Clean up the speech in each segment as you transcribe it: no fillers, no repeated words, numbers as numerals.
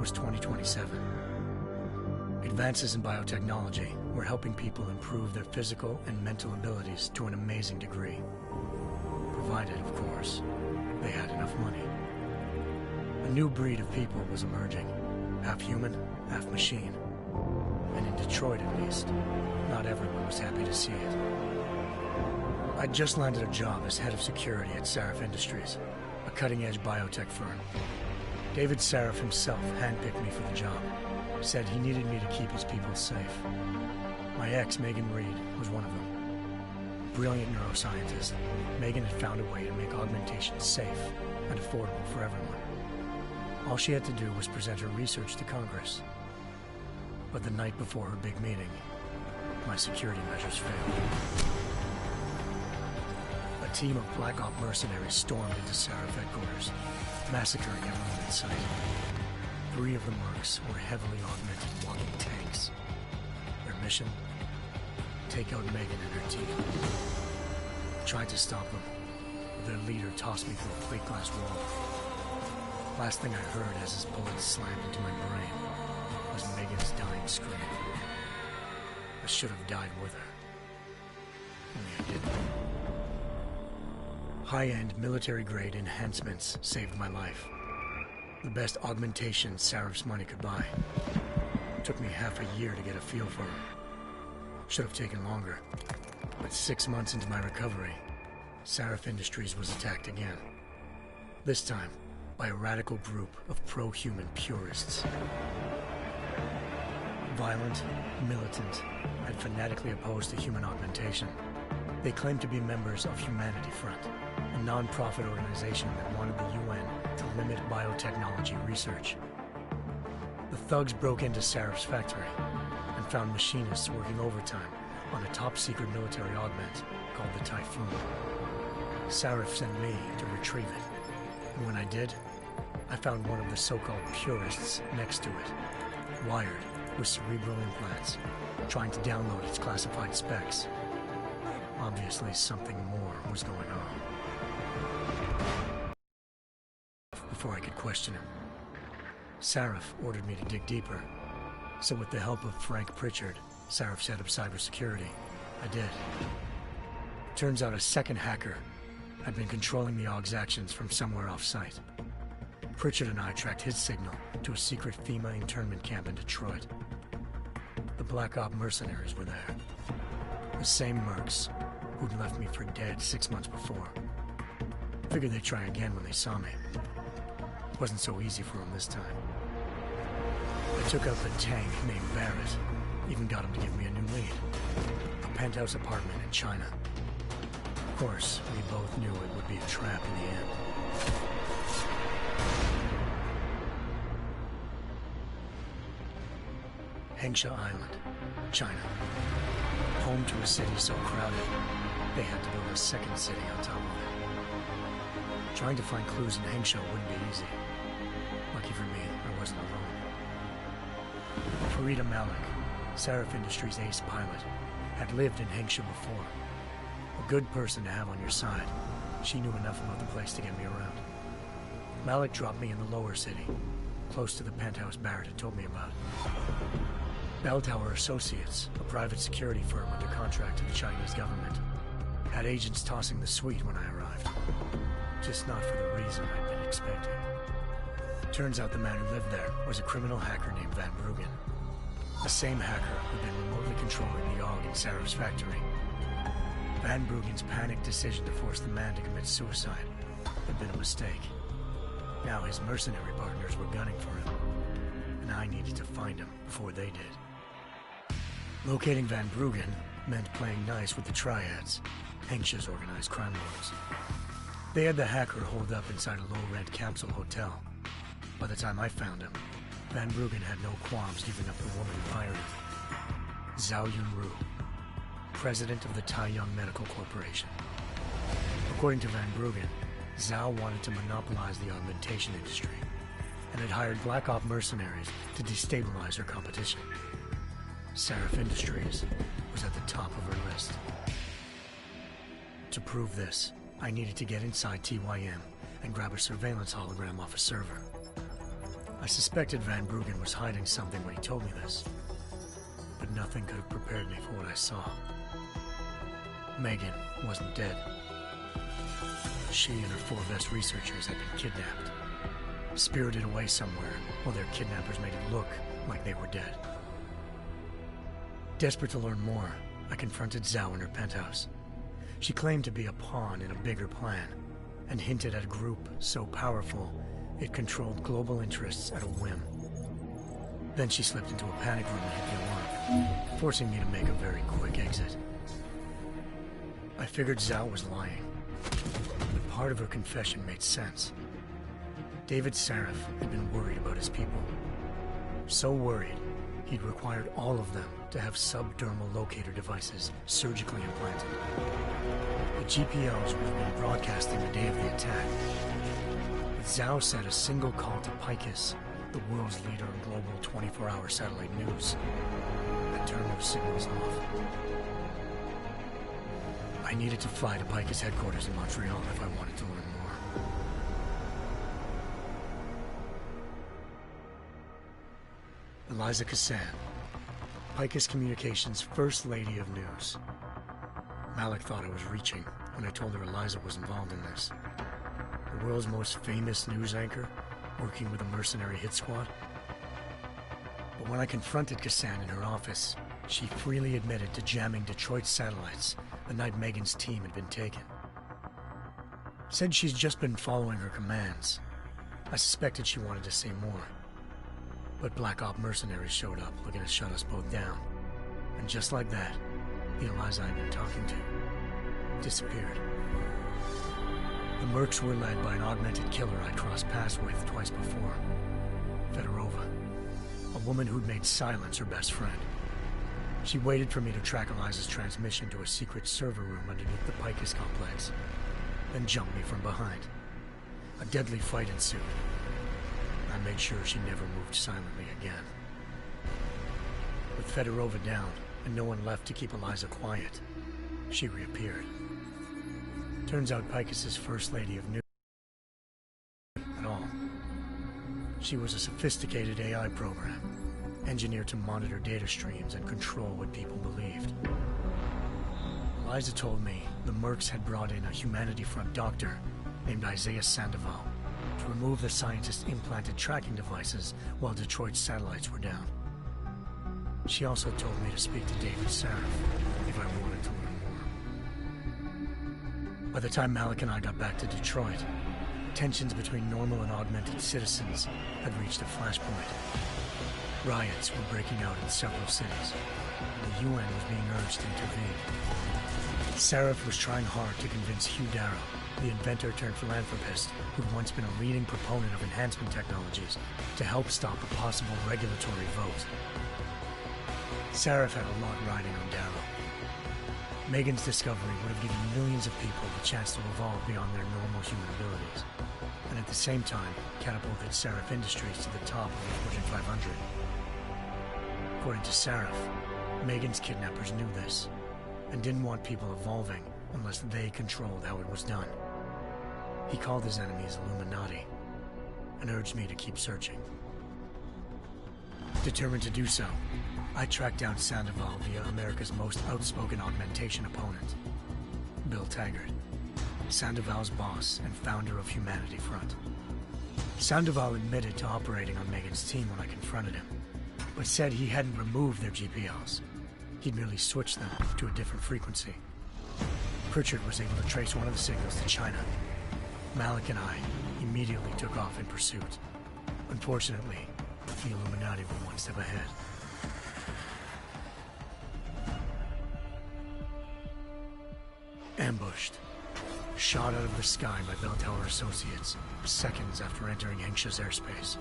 was 2027. Advances in biotechnology were helping people improve their physical and mental abilities to an amazing degree. Provided, of course, they had enough money. A new breed of people was emerging, half human, half machine. And in Detroit, at least, not everyone was happy to see it. I'd just landed a job as head of security at Sarif Industries, a cutting-edge biotech firm. David Sarif himself handpicked me for the job, said he needed me to keep his people safe. My ex, Megan Reed, was one of them. Brilliant neuroscientist, Megan had found a way to make augmentation safe and affordable for everyone. All she had to do was present her research to Congress. But the night before her big meeting, my security measures failed. A team of Black Op mercenaries stormed into Sarif headquarters, massacring everyone in sight. 3 of the mercs were heavily augmented walking tanks. Their mission? Take out Megan and her team. I tried to stop them, but their leader tossed me through a plate glass wall. Last thing I heard as his bullets slammed into my brain was Megan's dying scream. I should have died with her. Only I didn't. High-end military-grade enhancements saved my life. The best augmentation Sarif's money could buy. It took me half a year to get a feel for them. Should have taken longer. But 6 months into my recovery, Sarif Industries was attacked again. This time, by a radical group of pro-human purists. Violent, militant, and fanatically opposed to human augmentation. They claimed to be members of Humanity Front, a non-profit organization that wanted the UN to limit biotechnology research. The thugs broke into Sarif's factory and found machinists working overtime on a top-secret military augment called the Typhoon. Sarif sent me to retrieve it, and when I did, I found one of the so-called purists next to it, wired with cerebral implants, trying to download its classified specs. Obviously, something more was going on. Before I could question him, Sarif ordered me to dig deeper, so with the help of Frank Pritchard, Sarif's head of cybersecurity, I did. Turns out a second hacker had been controlling the AUG's actions from somewhere off-site. Pritchard and I tracked his signal to a secret FEMA internment camp in Detroit. The Black Op mercenaries were there. The same mercs who'd left me for dead 6 months before. Figured they'd try again when they saw me. It wasn't so easy for them this time. I took out the tank named Barrett, even got him to give me a new lead. A penthouse apartment in China. Of course, we both knew it would be a trap in the end. Hengsha Island, China. Home to a city so crowded, they had to build a second city on top of it. Trying to find clues in Hengsha wouldn't be easy. Lucky for me, I wasn't alone. Farida Malik, Sarif Industries' ace pilot, had lived in Hengsha before. A good person to have on your side. She knew enough about the place to get me around. Malik dropped me in the lower city, close to the penthouse Barrett had told me about. Bell Tower Associates, a private security firm under contract to the Chinese government, had agents tossing the suite when I arrived. Just not for the reason I'd been expecting. Turns out the man who lived there was a criminal hacker named Van Bruggen. The same hacker who'd been remotely controlling the AUG in Sarif's factory. Van Bruggen's panicked decision to force the man to commit suicide had been a mistake. Now his mercenary partners were gunning for him, and I needed to find him before they did. Locating Van Bruggen meant playing nice with the Triads, Hengsha's organized crime lords. They had the hacker holed up inside a low-rent capsule hotel. By the time I found him, Van Bruggen had no qualms giving up the woman who hired him. Zhao Yunru, president of the Taiyang Medical Corporation. According to Van Bruggen, Zhao wanted to monopolize the augmentation industry and had hired Black Op mercenaries to destabilize her competition. Sarif Industries was at the top of her list. To prove this, I needed to get inside TYM and grab a surveillance hologram off a server. I suspected Van Bruggen was hiding something when he told me this, but nothing could have prepared me for what I saw. Megan wasn't dead. She and her 4 best researchers had been kidnapped, spirited away somewhere while their kidnappers made it look like they were dead. Desperate to learn more, I confronted Zhao in her penthouse. She claimed to be a pawn in a bigger plan, and hinted at a group so powerful it controlled global interests at a whim. Then she slipped into a panic room and hit the alarm, forcing me to make a very quick exit. I figured Zhao was lying, but part of her confession made sense. David Sarif had been worried about his people. So worried, he'd required all of them to have subdermal locator devices surgically implanted. The GPOs would have been broadcasting the day of the attack. But Zhao said a single call to Picus, the world's leader in global 24-hour satellite news, had turned those signals off. I needed to fly to Picus headquarters in Montreal if I wanted to learn more. Eliza Cassan, Picus Communications' First Lady of News. Malik thought I was reaching when I told her Eliza was involved in this. The world's most famous news anchor, working with a mercenary hit squad. But when I confronted Cassan in her office, she freely admitted to jamming Detroit's satellites the night Megan's team had been taken. Said she's just been following her commands. I suspected she wanted to say more. But Black Op mercenaries showed up looking to shut us both down. And just like that, the Eliza I'd been talking to disappeared. The Mercs were led by an augmented killer I'd crossed paths with twice before. Fedorova, a woman who'd made silence her best friend. She waited for me to track Eliza's transmission to a secret server room underneath the Picus complex, then jumped me from behind. A deadly fight ensued. I made sure she never moved silently again. With Fedorova down and no one left to keep Eliza quiet, she reappeared. Turns out Picus's First Lady of News at all. She was a sophisticated AI program, engineered to monitor data streams and control what people believed. Eliza told me the Mercs had brought in a Humanity Front doctor named Isaiah Sandoval to remove the scientist's implanted tracking devices while Detroit's satellites were down. She also told me to speak to David Sarif if I wanted to learn more. By the time Malik and I got back to Detroit, tensions between normal and augmented citizens had reached a flashpoint. Riots were breaking out in several cities, and the UN was being urged to intervene. Sarif was trying hard to convince Hugh Darrow, the inventor-turned-philanthropist who'd once been a leading proponent of enhancement technologies, to help stop a possible regulatory vote. Sarif had a lot riding on Darrow. Megan's discovery would have given millions of people the chance to evolve beyond their normal human abilities, and at the same time catapulted Sarif Industries to the top of the Fortune 500. According to Sarif, Megan's kidnappers knew this, and didn't want people evolving unless they controlled how it was done. He called his enemies Illuminati, and urged me to keep searching. Determined to do so, I tracked down Sandoval via America's most outspoken augmentation opponent, Bill Taggart, Sandoval's boss and founder of Humanity Front. Sandoval admitted to operating on Megan's team when I confronted him, but said he hadn't removed their GPLs. He'd merely switched them to a different frequency. Pritchard was able to trace one of the signals to China. Malik and I immediately took off in pursuit. Unfortunately, the Illuminati were one step ahead. Ambushed. Shot out of the sky by Bell Tower Associates, seconds after entering Hengsha's airspace.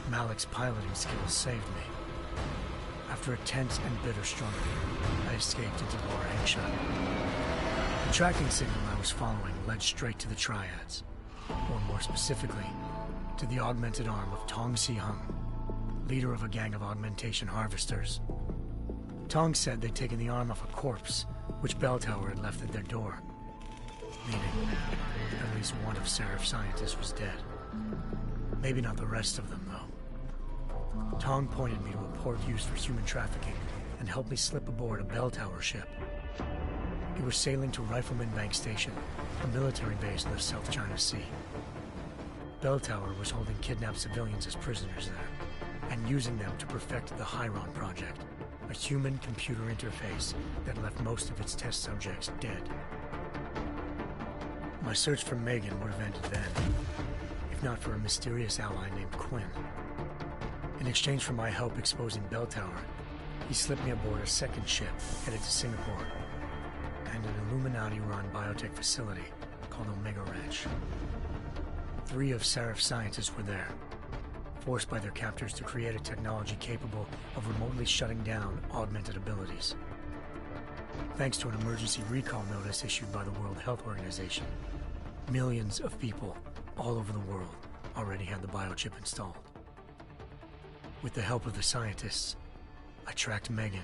Malik's piloting skills saved me. After a tense and bitter struggle, I escaped into Lower Hengsha. The tracking signal I was following led straight to the Triads, or more specifically, to the augmented arm of Tong Si-hung, leader of a gang of augmentation harvesters. Tong said they'd taken the arm off a corpse, which Bell Tower had left at their door, meaning at least one of Sarif's scientists was dead. Maybe not the rest of them, though. Tong pointed me to a port used for human trafficking and helped me slip aboard a bell tower ship. It was sailing to Rifleman Bank Station, a military base in the South China Sea. Bell Tower was holding kidnapped civilians as prisoners there, and using them to perfect the Hyron Project, a human-computer interface that left most of its test subjects dead. My search for Megan would have ended then, if not for a mysterious ally named Quinn. In exchange for my help exposing Bell Tower, he slipped me aboard a second ship headed to Singapore and an Illuminati-run biotech facility called Omega Ranch. 3 of Serif's scientists were there, forced by their captors to create a technology capable of remotely shutting down augmented abilities. Thanks to an emergency recall notice issued by the World Health Organization, millions of people all over the world already had the biochip installed. With the help of the scientists, I tracked Megan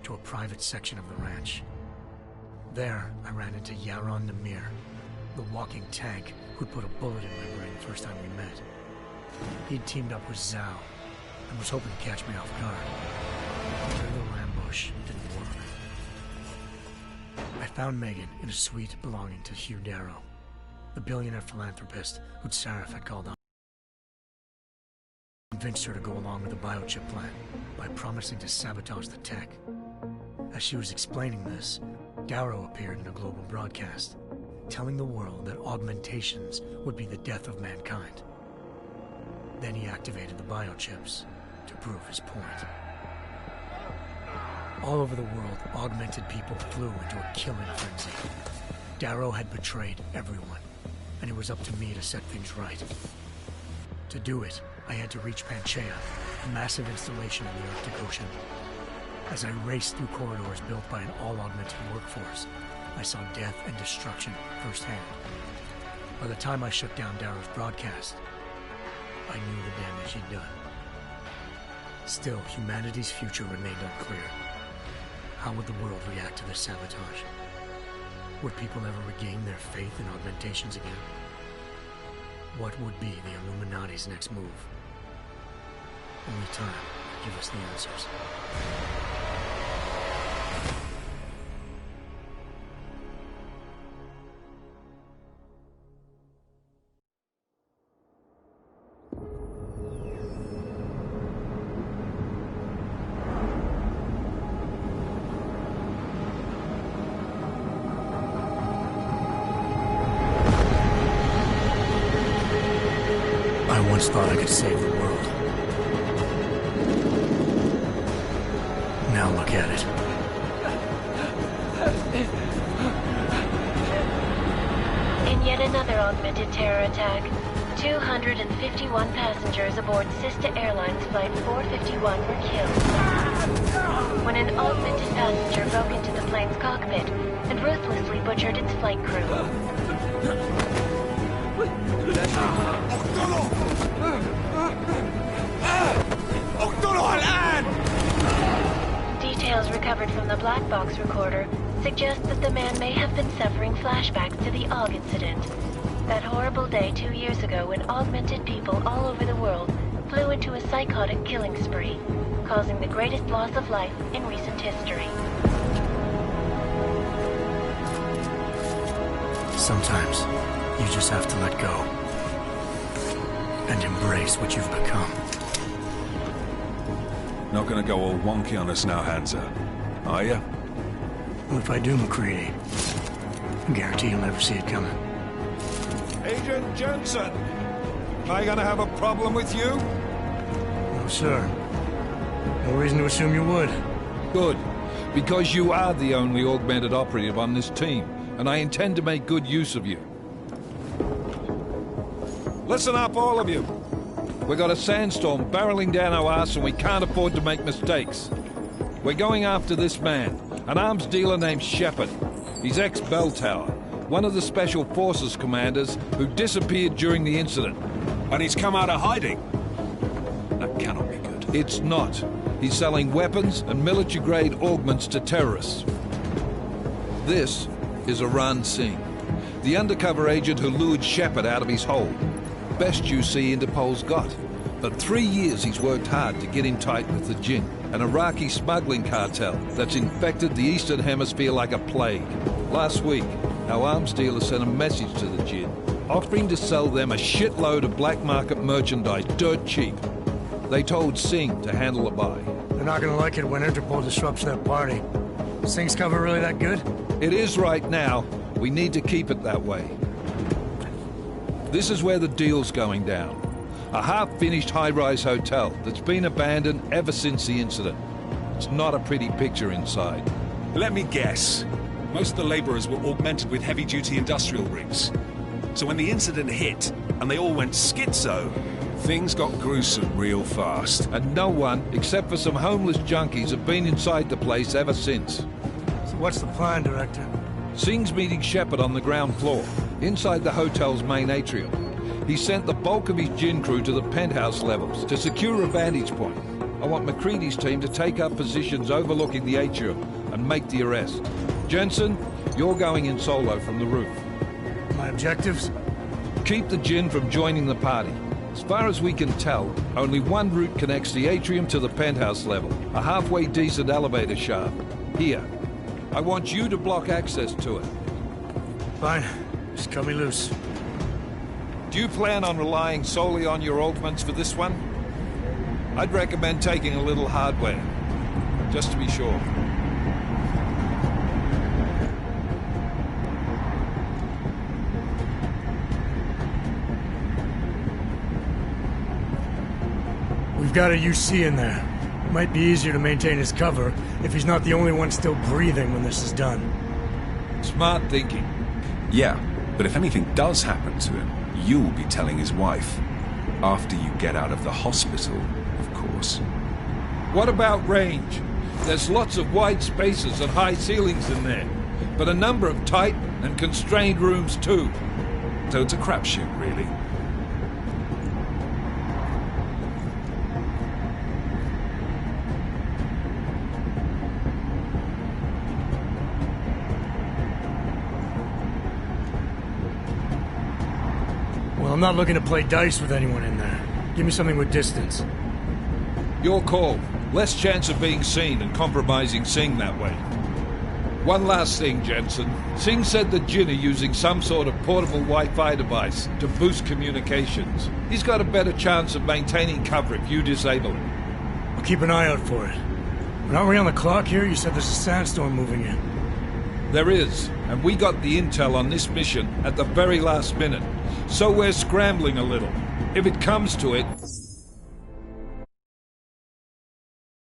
to a private section of the ranch. There, I ran into Yaron Namir, the walking tank who'd put a bullet in my brain the first time we met. He'd teamed up with Zhao and was hoping to catch me off guard. But their little ambush didn't work. I found Megan in a suite belonging to Hugh Darrow, the billionaire philanthropist who'd Serif had called on. I convinced her to go along with the biochip plan by promising to sabotage the tech. As she was explaining this, Darrow appeared in a global broadcast, telling the world that augmentations would be the death of mankind. Then he activated the biochips to prove his point. All over the world, augmented people flew into a killing frenzy. Darrow had betrayed everyone, and it was up to me to set things right. To do it, I had to reach Panchaea, a massive installation in the Arctic Ocean. As I raced through corridors built by an all-augmented workforce, I saw death and destruction firsthand. By the time I shut down Darrow's broadcast, I knew the damage he'd done. Still, humanity's future remained unclear. How would the world react to this sabotage? Would people ever regain their faith in augmentations again? What would be the Illuminati's next move? Only time will give us the answers. I once thought I could save the world. Now look at it. In yet another augmented terror attack, 251 passengers aboard Sister Airlines Flight 451 were killed when an augmented passenger broke into the plane's cockpit and ruthlessly butchered its flight crew. Details recovered from the black box recorder suggest that the man may have been suffering flashbacks to the AUG incident. That horrible day 2 years ago when augmented people all over the world flew into a psychotic killing spree, causing the greatest loss of life in recent history. Sometimes you just have to let go and embrace what you've become. Not gonna go all wonky on us now, Hansa, are ya? Well, if I do, McCready, I guarantee you'll never see it coming. Agent Jensen, am I gonna have a problem with you? No, sir. No reason to assume you would. Good, because you are the only augmented operative on this team, and I intend to make good use of you. Listen up, all of you. We got a sandstorm barreling down our arse and we can't afford to make mistakes. We're going after this man, an arms dealer named Shepard. He's ex-Bell Tower, one of the Special Forces commanders who disappeared during the incident. And he's come out of hiding. That cannot be good. It's not. He's selling weapons and military-grade augments to terrorists. This is Aran Singh, the undercover agent who lured Shepard out of his hole. Best you see Interpol's got. For 3 years he's worked hard to get in tight with the Jinn, an Iraqi smuggling cartel that's infected the Eastern Hemisphere like a plague. Last week, our arms dealer sent a message to the Jinn, offering to sell them a shitload of black market merchandise dirt cheap. They told Singh to handle the buy. They're not gonna like it when Interpol disrupts their party. Singh's cover really that good? It is right now. We need to keep it that way. This is where the deal's going down. A half-finished high-rise hotel that's been abandoned ever since the incident. It's not a pretty picture inside. Let me guess. Most of the laborers were augmented with heavy-duty industrial rigs. So when the incident hit, and they all went schizo, things got gruesome real fast. And no one, except for some homeless junkies, have been inside the place ever since. So what's the plan, Director? Singh's meeting Shepard on the ground floor, inside the hotel's main atrium. He sent the bulk of his Jinn crew to the penthouse levels to secure a vantage point. I want McCready's team to take up positions overlooking the atrium and make the arrest. Jensen, you're going in solo from the roof. My objectives? Keep the Jinn from joining the party. As far as we can tell, only one route connects the atrium to the penthouse level, a halfway decent elevator shaft. Here. I want you to block access to it. Fine. Just cut me loose. Do you plan on relying solely on your augments for this one? I'd recommend taking a little hardware, just to be sure. We've got a UC in there. Might be easier to maintain his cover if he's not the only one still breathing when this is done. Smart thinking. Yeah, but if anything does happen to him, you'll be telling his wife. After you get out of the hospital, of course. What about range? There's lots of wide spaces and high ceilings in there, but a number of tight and constrained rooms too. So it's a crapshoot, really. Well, I'm not looking to play dice with anyone in there. Give me something with distance. Your call. Less chance of being seen and compromising Singh that way. One last thing, Jensen. Singh said the Jinn are using some sort of portable Wi-Fi device to boost communications. He's got a better chance of maintaining cover if you disable it. I'll keep an eye out for it. But aren't we on the clock here? You said there's a sandstorm moving in. There is, and we got the intel on this mission at the very last minute. So we're scrambling a little. If it comes to it,